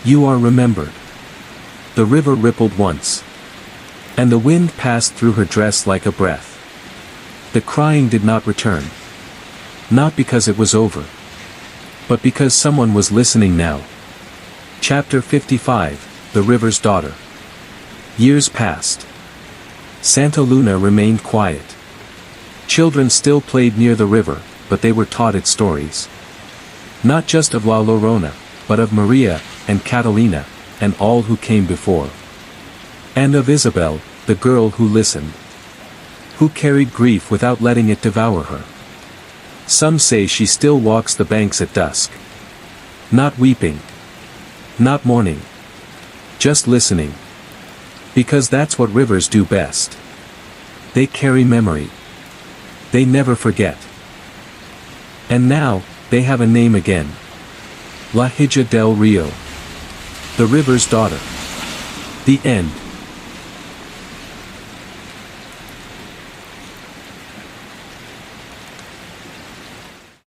You are remembered. The river rippled once. And the wind passed through her dress like a breath. The crying did not return. Not because it was over. But because someone was listening now. Chapter 55, The River's Daughter. Years passed. Santa Luna remained quiet. Children still played near the river, but they were taught its stories. Not just of La Llorona, but of Maria, and Catalina, and all who came before. And of Isabel, the girl who listened. Who carried grief without letting it devour her. Some say she still walks the banks at dusk. Not weeping. Not mourning. Just listening. Because that's what rivers do best. They carry memory. They never forget. And now, they have a name again. La Hija del Rio. The River's Daughter. The end.